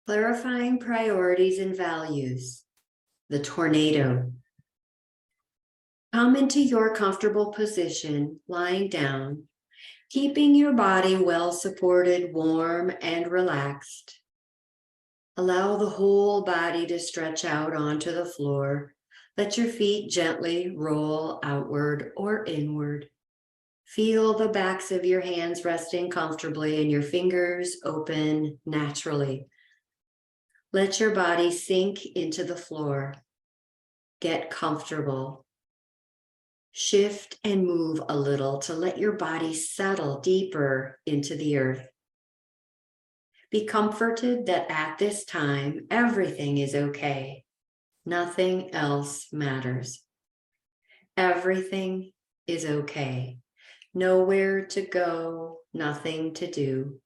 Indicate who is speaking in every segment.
Speaker 1: Clarifying priorities and values. The tornado. Come into your comfortable position, lying down, keeping your body well supported, warm, and relaxed. Allow the whole body to stretch out onto the floor. Let your feet gently roll outward or inward. Feel the backs of your hands resting comfortably and your fingers open naturally. Let your body sink into the floor. Get comfortable. Shift and move a little to let your body settle deeper into the earth. Be comforted that at this time, everything is okay. Nothing else matters. Everything is okay. Nowhere to go, nothing to do.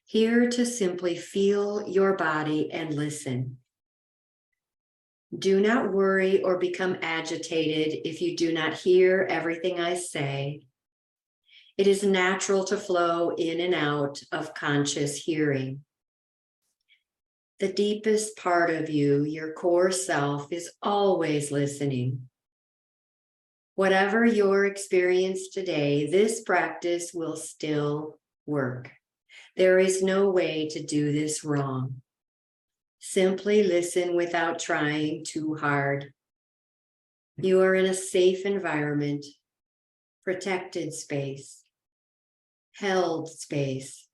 Speaker 1: Here to simply feel your body and listen. Do not worry or become agitated if you do not hear everything I say. It is natural to flow in and out of conscious hearing. The deepest part of you, your core self, is always listening. Whatever your experience today, this practice will still work. There is no way to do this wrong. Simply listen without trying too hard. You are in a safe environment, protected space, held space.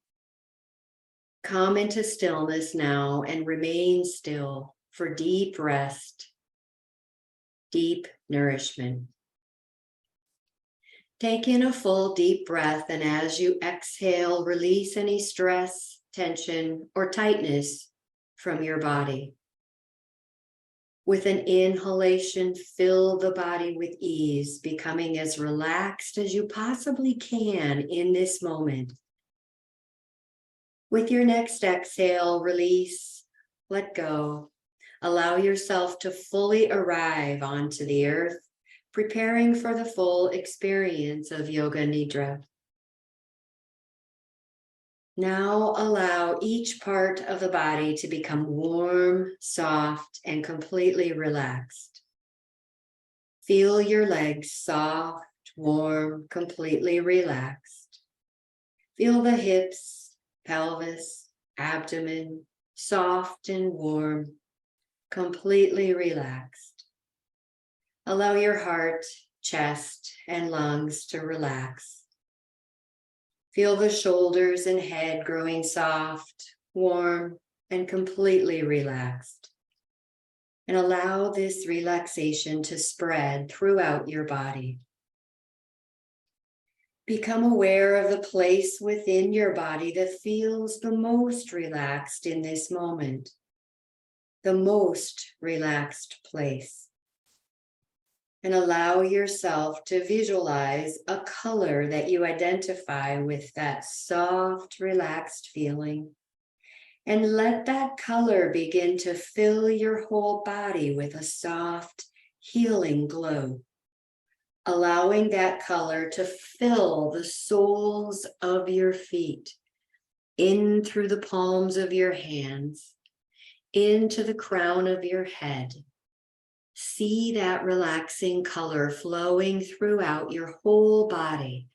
Speaker 1: Come into stillness now and remain still for deep rest, deep nourishment. Take in a full deep breath, and as you exhale, release any stress, tension, or tightness from your body. With an inhalation, fill the body with ease, becoming as relaxed as you possibly can in this moment. With your next exhale, release, let go. Allow yourself to fully arrive onto the earth, preparing for the full experience of Yoga Nidra. Now allow each part of the body to become warm, soft, and completely relaxed. Feel your legs soft, warm, completely relaxed. Feel the hips, pelvis, abdomen, soft and warm, completely relaxed. Allow your heart, chest, and lungs to relax. Feel the shoulders and head growing soft, warm, and completely relaxed. And allow this relaxation to spread throughout your body. Become aware of the place within your body that feels the most relaxed in this moment. The most relaxed place. And allow yourself to visualize a color that you identify with that soft, relaxed feeling. And let that color begin to fill your whole body with a soft, healing glow. Allowing that color to fill the soles of your feet, in through the palms of your hands, into the crown of your head. See that relaxing color flowing throughout your whole body,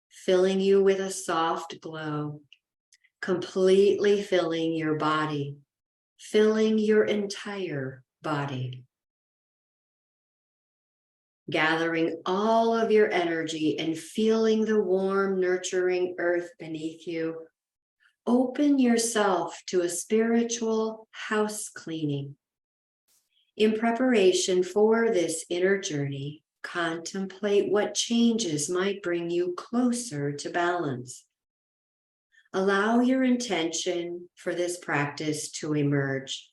Speaker 1: filling you with a soft glow, completely filling your body, filling your entire body. Gathering all of your energy and feeling the warm, nurturing earth beneath you, open yourself to a spiritual house cleaning. In preparation for this inner journey, contemplate what changes might bring you closer to balance. Allow your intention for this practice to emerge.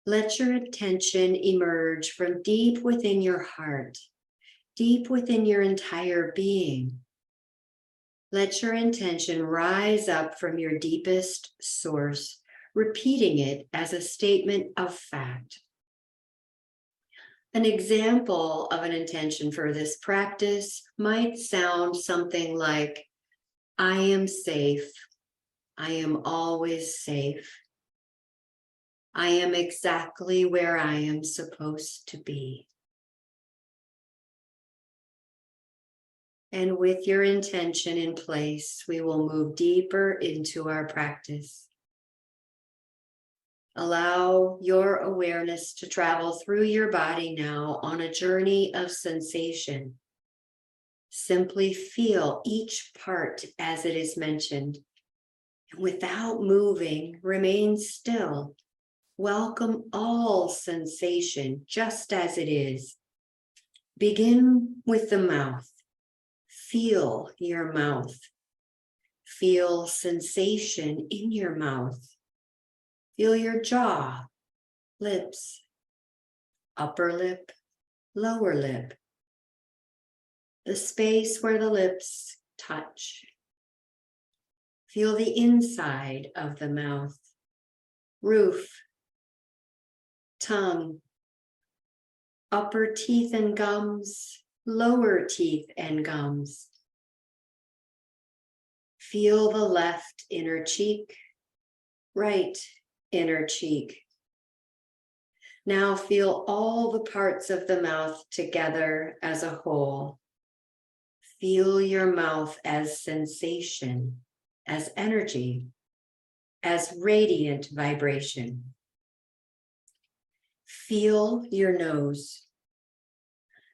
Speaker 1: Let your attention emerge from deep within your heart, deep within your entire being. Let your intention rise up from your deepest source, repeating it as a statement of fact. An example of an intention for this practice might sound something like, I am safe, I am always safe. I am exactly where I am supposed to be. And with your intention in place, we will move deeper into our practice. Allow your awareness to travel through your body now on a journey of sensation. Simply feel each part as it is mentioned. And without moving, remain still. Welcome all sensation just as it is. Begin with the mouth. Feel your mouth. Feel sensation in your mouth. Feel your jaw, lips, upper lip, lower lip, the space where the lips touch. Feel the inside of the mouth, roof, tongue, upper teeth and gums, lower teeth and gums. Feel the left inner cheek, right inner cheek. Now feel all the parts of the mouth together as a whole. Feel your mouth as sensation, as energy, as radiant vibration. Feel your nose.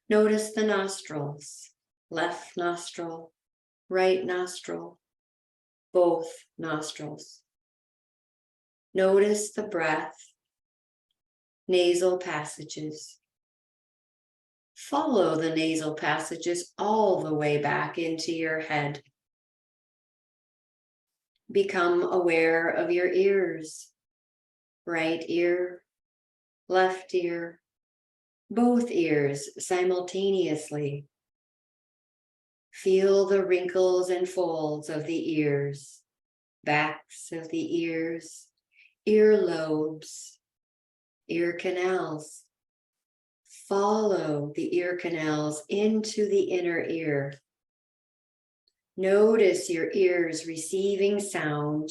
Speaker 1: Notice the nostrils, left nostril, right nostril, both nostrils. Notice the breath, nasal passages. Follow the nasal passages all the way back into your head. Become aware of your ears, right ear, left ear, both ears simultaneously. Feel the wrinkles and folds of the ears, backs of the ears, earlobes, ear canals. Follow the ear canals into the inner ear. Notice your ears receiving sound,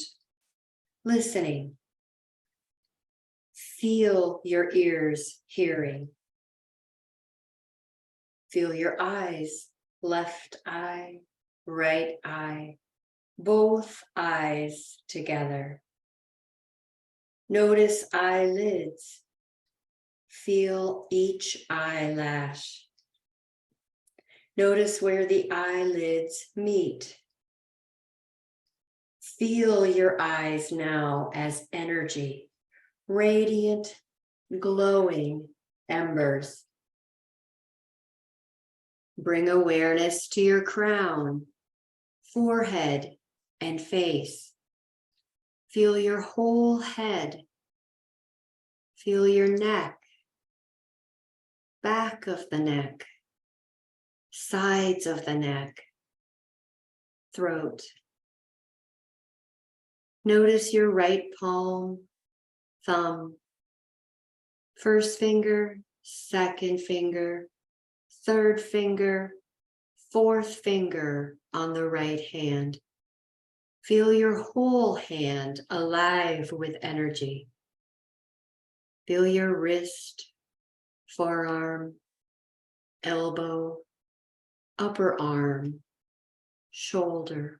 Speaker 1: listening. Feel your ears hearing. Feel your eyes, left eye, right eye, both eyes together. Notice eyelids. Feel each eyelash. Notice where the eyelids meet. Feel your eyes now as energy, radiant, glowing embers. Bring awareness to your crown, forehead, and face. Feel your whole head. Feel your neck, back of the neck, sides of the neck, throat. Notice your right palm, thumb, first finger, second finger, third finger, fourth finger on the right hand. Feel your whole hand alive with energy. Feel your wrist, forearm, elbow, upper arm, shoulder.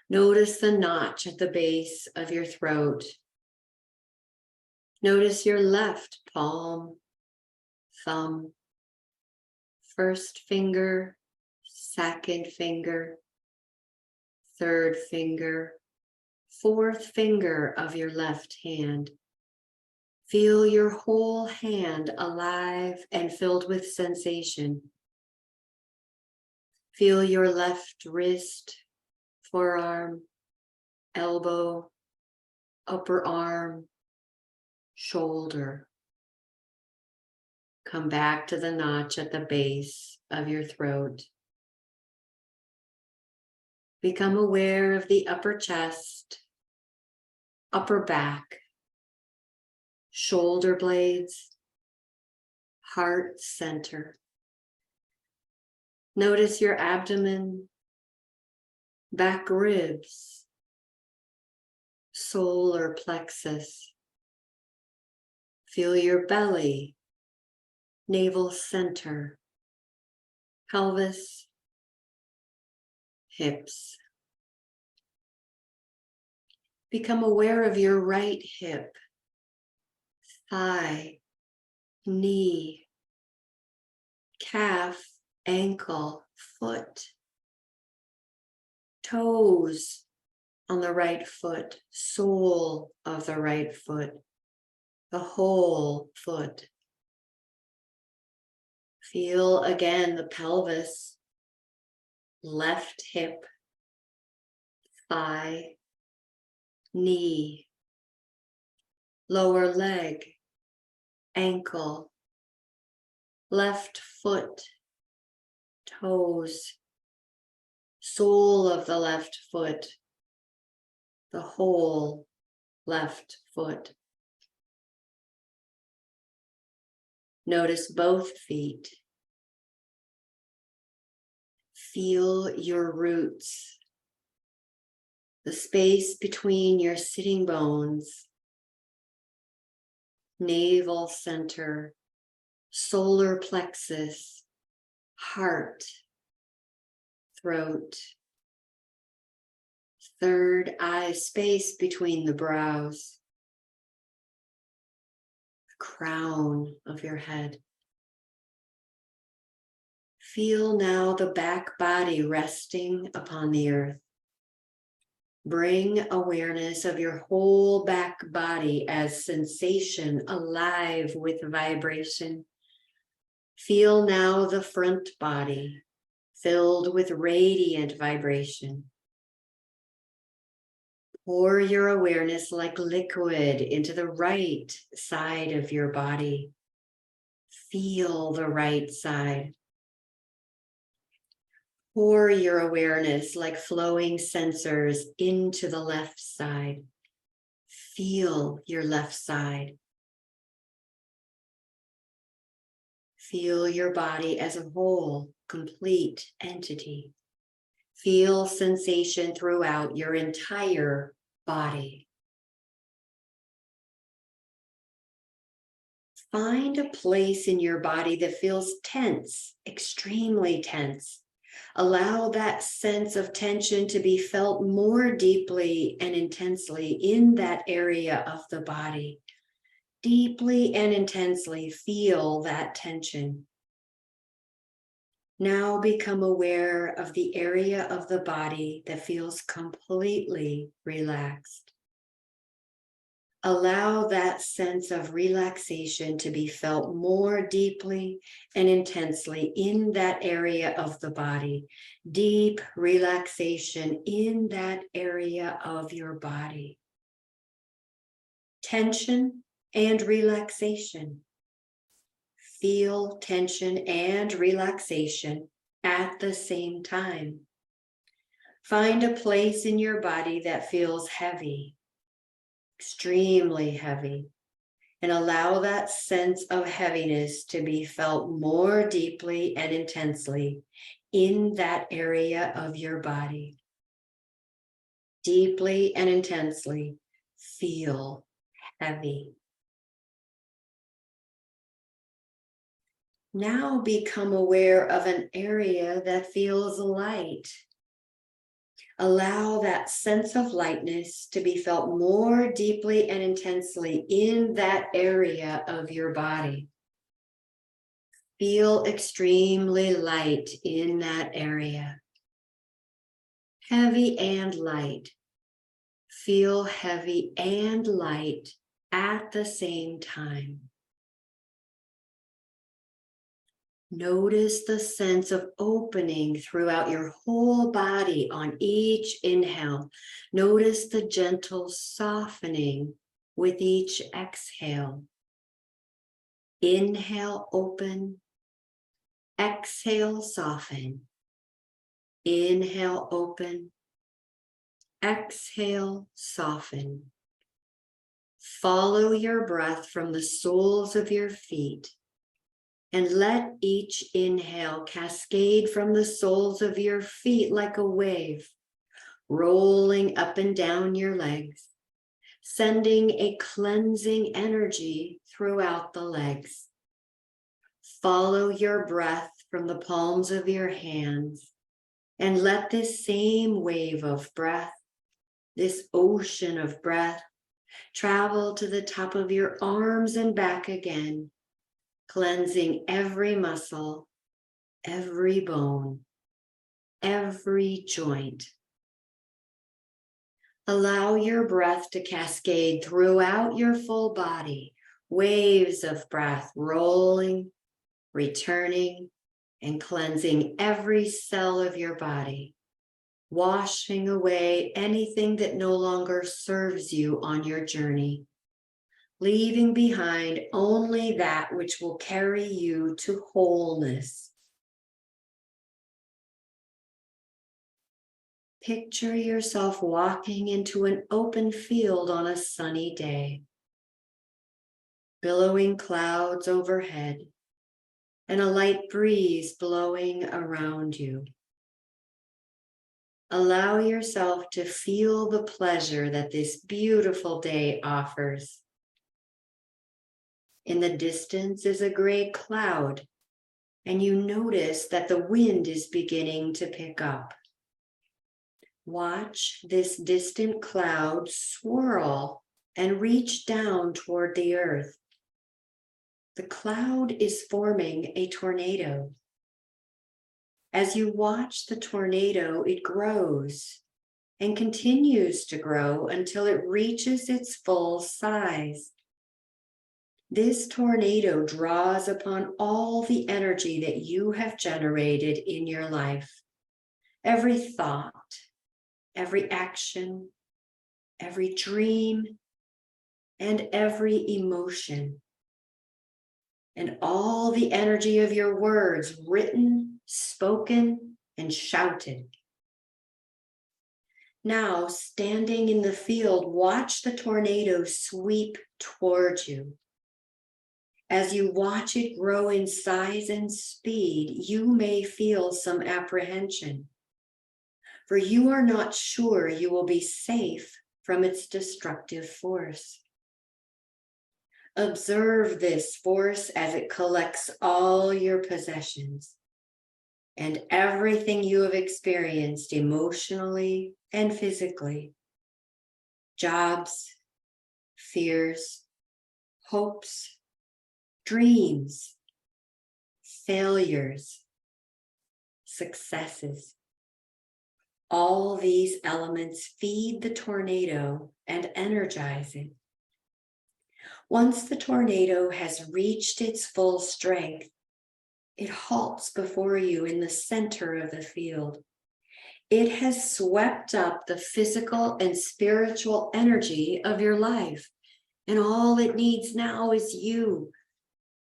Speaker 1: Notice the notch at the base of your throat. Notice your left palm, thumb, first finger, second finger, third finger, fourth finger of your left hand. Feel your whole hand alive and filled with sensation. Feel your left wrist, forearm, elbow, upper arm, shoulder. Come back to the notch at the base of your throat. Become aware of the upper chest, upper back, shoulder blades, heart center. Notice your abdomen, back ribs, solar plexus. Feel your belly, navel center, pelvis, hips. Become aware of your right hip, thigh, knee, calf, ankle, foot, toes on the right foot, sole of the right foot, the whole foot. Feel again the pelvis, left hip, thigh, knee, lower leg, ankle, left foot, toes, sole of the left foot, the whole left foot. Notice both feet. Feel your roots, the space between your sitting bones, navel center, solar plexus, heart, throat, third eye space between the brows, the crown of your head. Feel now the back body resting upon the earth. Bring awareness of your whole back body as sensation, alive with vibration. Feel now the front body filled with radiant vibration. Pour your awareness like liquid into the right side of your body. Feel the right side. Pour your awareness like flowing sensors into the left side. Feel your left side. Feel your body as a whole, complete entity. Feel sensation throughout your entire body. Find a place in your body that feels tense, extremely tense. Allow that sense of tension to be felt more deeply and intensely in that area of the body. Deeply and intensely feel that tension. Now become aware of the area of the body that feels completely relaxed. Allow that sense of relaxation to be felt more deeply and intensely in that area of the body. Deep relaxation in that area of your body. Tension and relaxation. Feel tension and relaxation at the same time. Find a place in your body that feels heavy, extremely heavy, and allow that sense of heaviness to be felt more deeply and intensely in that area of your body. Deeply and intensely feel heavy. Now become aware of an area that feels light. Allow that sense of lightness to be felt more deeply and intensely in that area of your body. Feel extremely light in that area. Heavy and light. Feel heavy and light at the same time. Notice the sense of opening throughout your whole body on each inhale. Notice the gentle softening with each exhale. Inhale, open. Exhale, soften. Inhale, open. Exhale, soften. Follow your breath from the soles of your feet. And let each inhale cascade from the soles of your feet like a wave, rolling up and down your legs, sending a cleansing energy throughout the legs. Follow your breath from the palms of your hands and let this same wave of breath, this ocean of breath, travel to the top of your arms and back again, cleansing every muscle, every bone, every joint. Allow your breath to cascade throughout your full body, waves of breath rolling, returning, and cleansing every cell of your body, washing away anything that no longer serves you on your journey, leaving behind only that which will carry you to wholeness. Picture yourself walking into an open field on a sunny day. Billowing clouds overhead and a light breeze blowing around you. Allow yourself to feel the pleasure that this beautiful day offers. In the distance is a gray cloud, and you notice that the wind is beginning to pick up. Watch this distant cloud swirl and reach down toward the earth. The cloud is forming a tornado. As you watch the tornado, it grows and continues to grow until it reaches its full size. This tornado draws upon all the energy that you have generated in your life. Every thought, every action, every dream, and every emotion. And all the energy of your words, written, spoken, and shouted. Now, standing in the field, watch the tornado sweep towards you. As you watch it grow in size and speed, you may feel some apprehension, for you are not sure you will be safe from its destructive force. Observe this force as it collects all your possessions and everything you have experienced emotionally and physically. Jobs, fears, hopes, dreams, failures, successes. All these elements feed the tornado and energize it. Once the tornado has reached its full strength, it halts before you in the center of the field. It has swept up the physical and spiritual energy of your life, and all it needs now is you.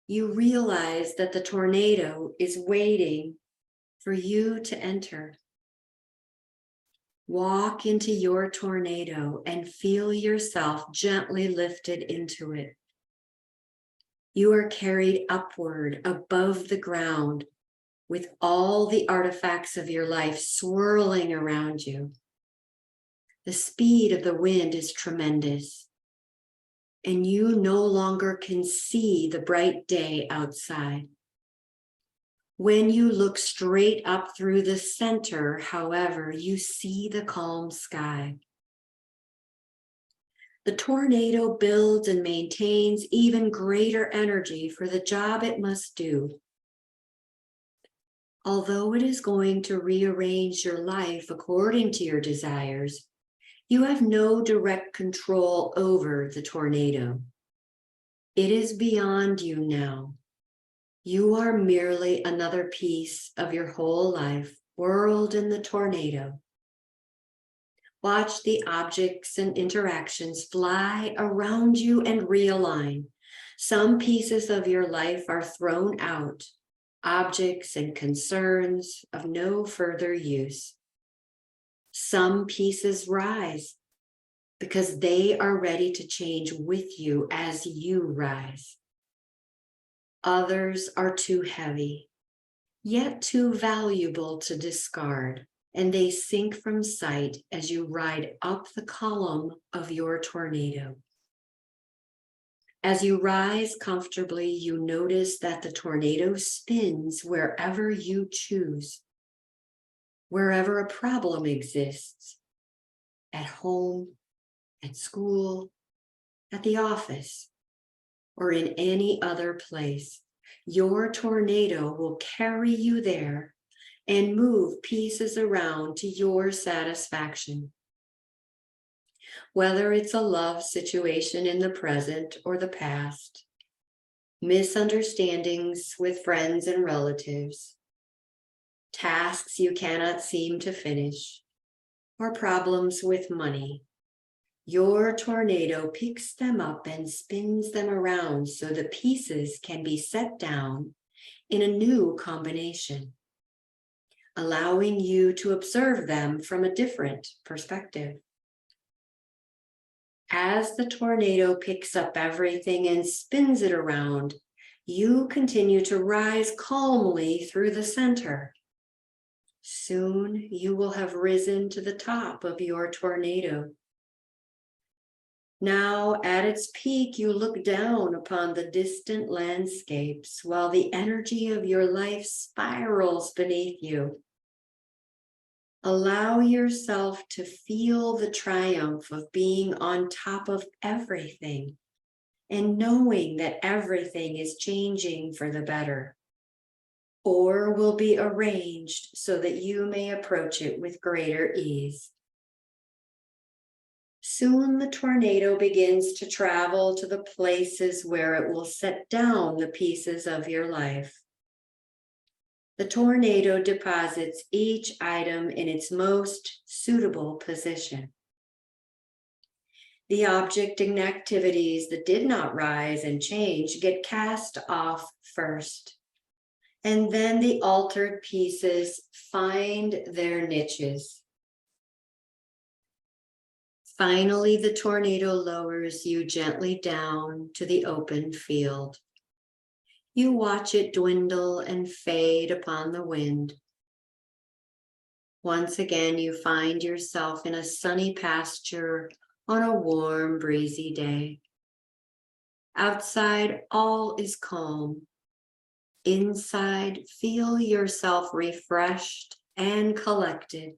Speaker 1: You realize that the tornado is waiting for you to enter. Walk into your tornado and feel yourself gently lifted into it. You are carried upward above the ground with all the artifacts of your life swirling around you. The speed of the wind is tremendous, and you no longer can see the bright day outside. When you look straight up through the center, however, you see the calm sky. The tornado builds and maintains even greater energy for the job it must do. Although it is going to rearrange your life according to your desires, you have no direct control over the tornado. It is beyond you now. You are merely another piece of your whole life, whirled in the tornado. Watch the objects and interactions fly around you and realign. Some pieces of your life are thrown out, objects and concerns of no further use. Some pieces rise because they are ready to change with you as you rise. Others are too heavy, yet too valuable to discard, and they sink from sight as you ride up the column of your tornado. As you rise comfortably, you notice that the tornado spins wherever you choose, wherever a problem exists, at home, at school, at the office, or in any other place. Your tornado will carry you there and move pieces around to your satisfaction. Whether it's a love situation in the present or the past, misunderstandings with friends and relatives, tasks you cannot seem to finish, or problems with money, your tornado picks them up and spins them around so the pieces can be set down in a new combination, allowing you to observe them from a different perspective. As the tornado picks up everything and spins it around, you continue to rise calmly through the center. Soon you will have risen to the top of your tornado. Now, at its peak, you look down upon the distant landscapes while the energy of your life spirals beneath you. Allow yourself to feel the triumph of being on top of everything and knowing that everything is changing for the better or will be arranged so that you may approach it with greater ease. Soon the tornado begins to travel to the places where it will set down the pieces of your life. The tornado deposits each item in its most suitable position. The object and activities that did not rise and change get cast off first, and then the altered pieces find their niches. Finally, the tornado lowers you gently down to the open field. You watch it dwindle and fade upon the wind. Once again, you find yourself in a sunny pasture on a warm, breezy day. Outside, all is calm. Inside, feel yourself refreshed and collected.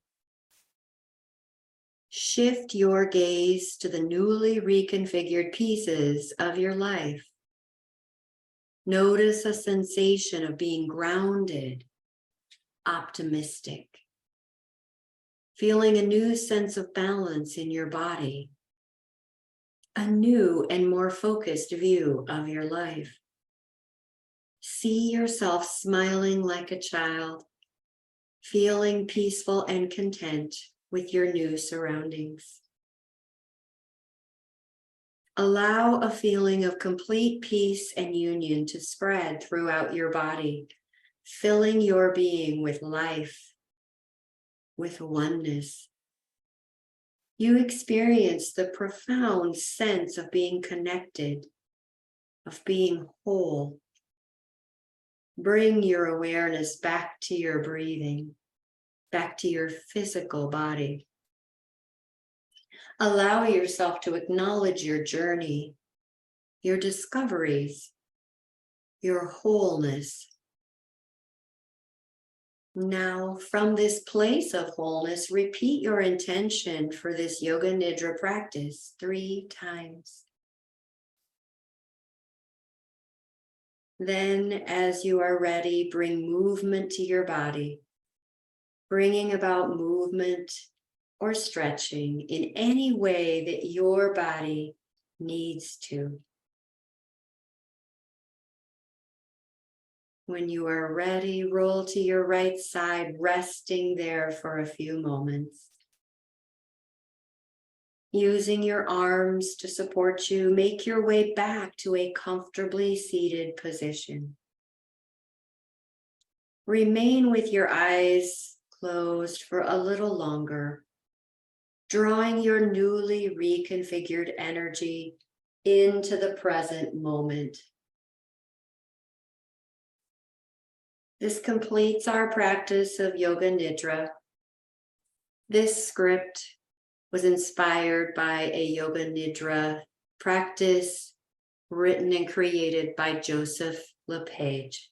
Speaker 1: Shift your gaze to the newly reconfigured pieces of your life. Notice a sensation of being grounded, optimistic, feeling a new sense of balance in your body, a new and more focused view of your life. See yourself smiling like a child, feeling peaceful and content with your new surroundings. Allow a feeling of complete peace and union to spread throughout your body, filling your being with life, with oneness. You experience the profound sense of being connected, of being whole. Bring your awareness back to your breathing, back to your physical body. Allow yourself to acknowledge your journey, your discoveries, your wholeness. Now, from this place of wholeness, repeat your intention for this Yoga Nidra practice 3 times. Then, as you are ready, bring movement to your body, bringing about movement or stretching in any way that your body needs to. When you are ready, roll to your right side, resting there for a few moments. Using your arms to support you, make your way back to a comfortably seated position. Remain with your eyes closed for a little longer, drawing your newly reconfigured energy into the present moment. This completes our practice of Yoga Nidra. This script was inspired by a yoga nidra practice written and created by Joseph LePage.